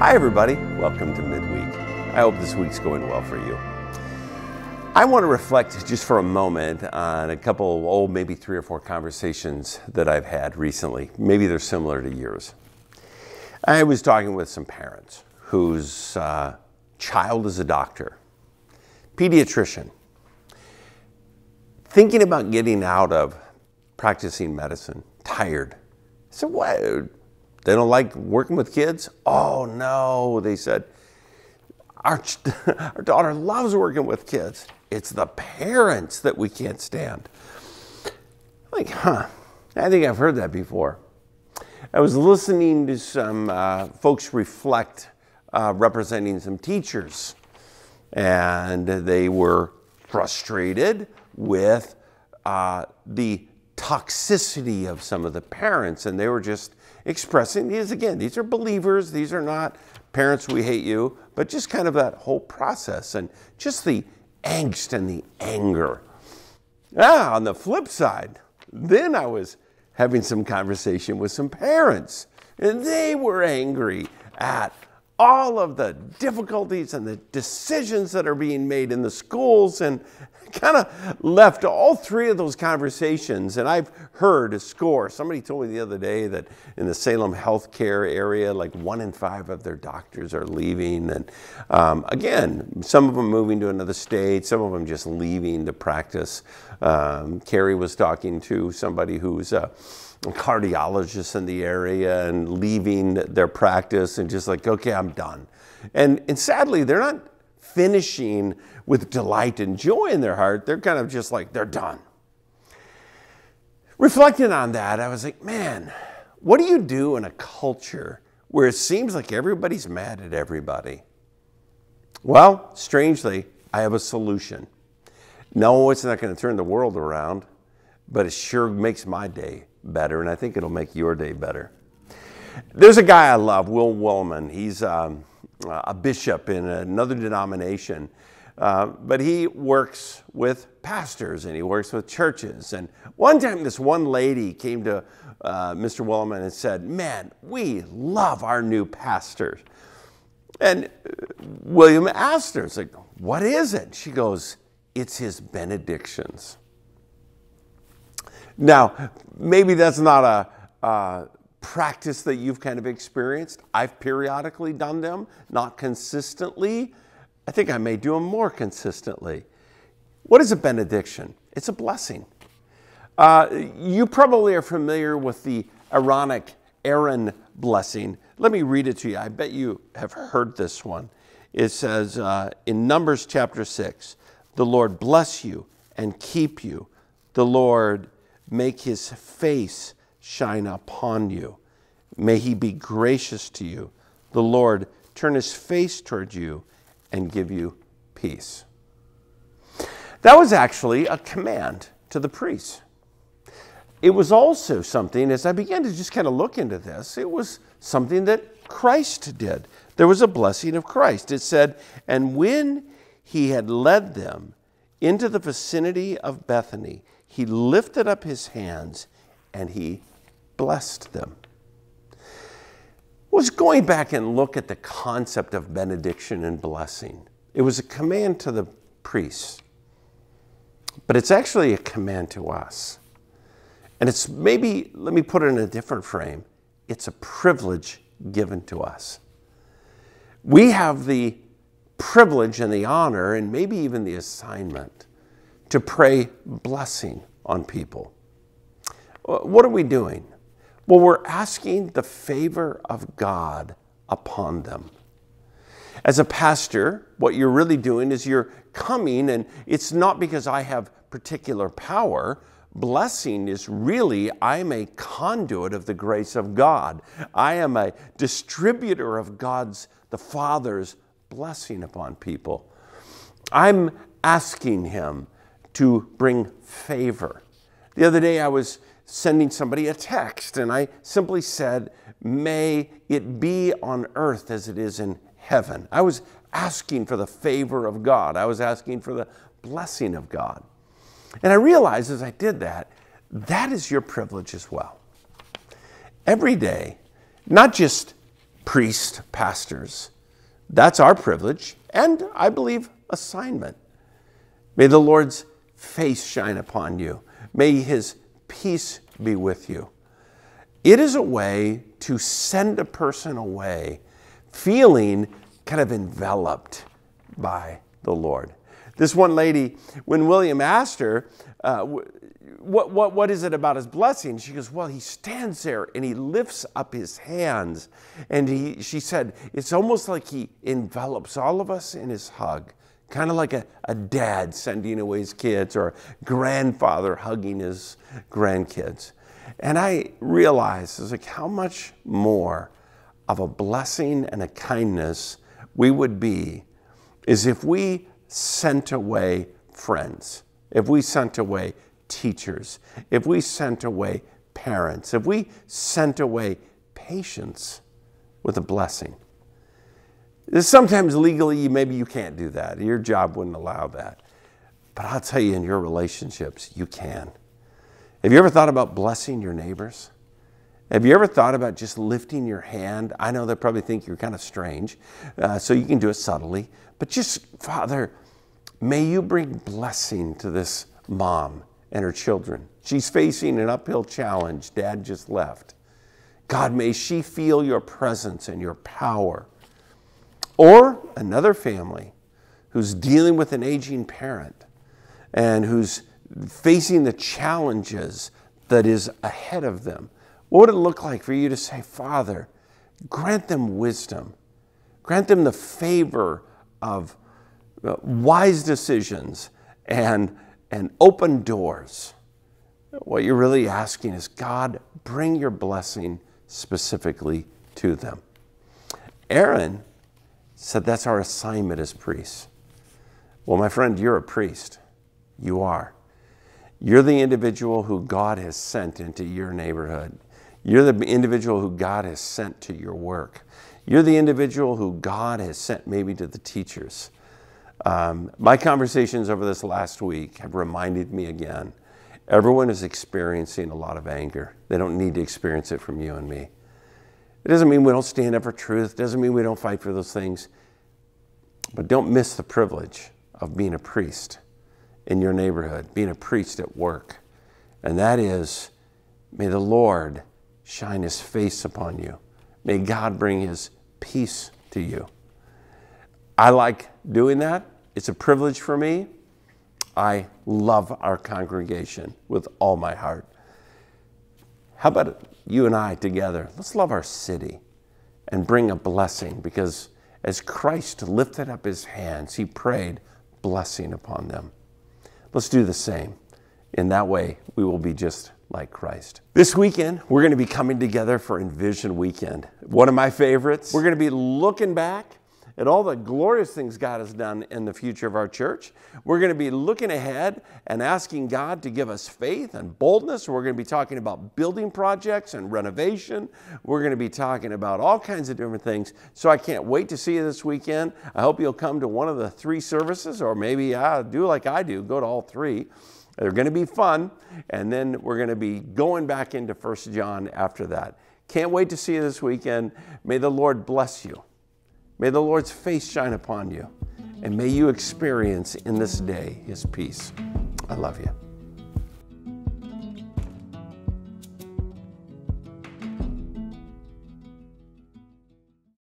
Hi everybody, welcome to Midweek. I hope this week's going well for you. I want to reflect just for a moment on a couple, maybe 3 or 4 conversations that I've had recently. Maybe they're similar to yours. I was talking with some parents whose child is a doctor, pediatrician, thinking about getting out of practicing medicine, tired. So what? They don't like working with kids? Oh no, they said, our daughter loves working with kids. It's the parents that we can't stand. Like, I think I've heard that before. I was listening to some folks reflect representing some teachers, and they were frustrated with the toxicity of some of the parents, and they were just expressing these. Again, these are believers. These are not parents, we hate you, but just kind of that whole process and just the angst and the anger. On the flip side, then I was having some conversation with some parents, and they were angry at all of the difficulties and the decisions that are being made in the schools, and kind of left all 3 of those conversations. And I've heard a score. Somebody told me the other day that in the Salem healthcare area, like 1 in 5 of their doctors are leaving. And again, some of them moving to another state, some of them just leaving to practice. Carrie was talking to somebody who's a cardiologist in the area and leaving their practice and just like, okay, I'm done. And sadly, they're not finishing with delight and joy in their heart. They're kind of just like, they're done. Reflecting on that, I was like, man, what do you do in a culture where it seems like everybody's mad at everybody? Well, strangely, I have a solution. No, it's not going to turn the world around, but it sure makes my day better, and I think it'll make your day better. There's a guy I love, Will Wellman. He's a bishop in another denomination, but he works with pastors and he works with churches. And one time this one lady came to Mr. Wellman and said, man, we love our new pastor. And William asked her, it's like, what is it? She goes, it's his benedictions. Now, maybe that's not a practice that you've kind of experienced. I've periodically done them, not consistently. I think I may do them more consistently. What is a benediction? It's a blessing. You probably are familiar with the Aaronic Aaron blessing. Let me read it to you. I bet you have heard this one. It says in Numbers chapter 6, the Lord bless you and keep you. The Lord make his face shine upon you. May he be gracious to you. The Lord turn his face toward you and give you peace. That was actually a command to the priests. It was also something, as I began to just kind of look into this, it was something that Christ did. There was a blessing of Christ. It said, and when he had led them into the vicinity of Bethany, he lifted up his hands and he blessed them. Was going back and look at the concept of benediction and blessing. It was a command to the priests, but it's actually a command to us. And it's maybe, let me put it in a different frame, it's a privilege given to us. We have the privilege and the honor and maybe even the assignment to pray blessing on people. What are we doing? Well, we're asking the favor of God upon them. As a pastor, what you're really doing is you're coming, and it's not because I have particular power. Blessing is really, I'm a conduit of the grace of God. I am a distributor of God's, the Father's blessing upon people. I'm asking him to bring favor. The other day I was sending somebody a text, and I simply said, may it be on earth as it is in heaven. I was asking for the favor of God. I was asking for the blessing of God. And I realized as I did that, that is your privilege as well. Every day, not just priests, pastors. That's our privilege and, I believe, assignment. May the Lord's face shine upon you. May his peace be with you. It is a way to send a person away feeling kind of enveloped by the Lord. This one lady, when William asked her, what is it about his blessing? She goes, well, he stands there and he lifts up his hands. And she said, it's almost like he envelops all of us in his hug, kind of like a dad sending away his kids or a grandfather hugging his grandkids. And I realized, it's like how much more of a blessing and a kindness we would be is if we sent away friends, if we sent away teachers, if we sent away parents, if we sent away patients with a blessing. Sometimes legally, maybe you can't do that. Your job wouldn't allow that. But I'll tell you, in your relationships, you can. Have you ever thought about blessing your neighbors? Have you ever thought about just lifting your hand? I know they probably think you're kind of strange, so you can do it subtly. But just, Father, may you bring blessing to this mom and her children. She's facing an uphill challenge. Dad just left. God, may she feel your presence and your power. Or another family who's dealing with an aging parent and who's facing the challenges that is ahead of them. What would it look like for you to say, Father, grant them wisdom. Grant them the favor of wise decisions and open doors. What you're really asking is, God, bring your blessing specifically to them. Aaron said that's our assignment as priests. Well, my friend, you're a priest. You are. You're the individual who God has sent into your neighborhood. You're the individual who God has sent to your work. You're the individual who God has sent maybe to the teachers. My conversations over this last week have reminded me again, everyone is experiencing a lot of anger. They don't need to experience it from you and me. It doesn't mean we don't stand up for truth. It doesn't mean we don't fight for those things. But don't miss the privilege of being a priest in your neighborhood, being a priest at work. And that is, may the Lord shine his face upon you. May God bring his peace to you. I like doing that. It's a privilege for me. I love our congregation with all my heart. How about you and I together? Let's love our city and bring a blessing, because as Christ lifted up his hands, he prayed blessing upon them. Let's do the same. In that way, we will be just like Christ. This weekend, we're going to be coming together for Envision Weekend. One of my favorites. We're going to be looking back at all the glorious things God has done in the future of our church. We're going to be looking ahead and asking God to give us faith and boldness. We're going to be talking about building projects and renovation. We're going to be talking about all kinds of different things. So I can't wait to see you this weekend. I hope you'll come to one of the 3 services, or maybe do like I do, go to all 3. They're going to be fun. And then we're going to be going back into 1 John after that. Can't wait to see you this weekend. May the Lord bless you. May the Lord's face shine upon you, and may you experience in this day his peace. I love you.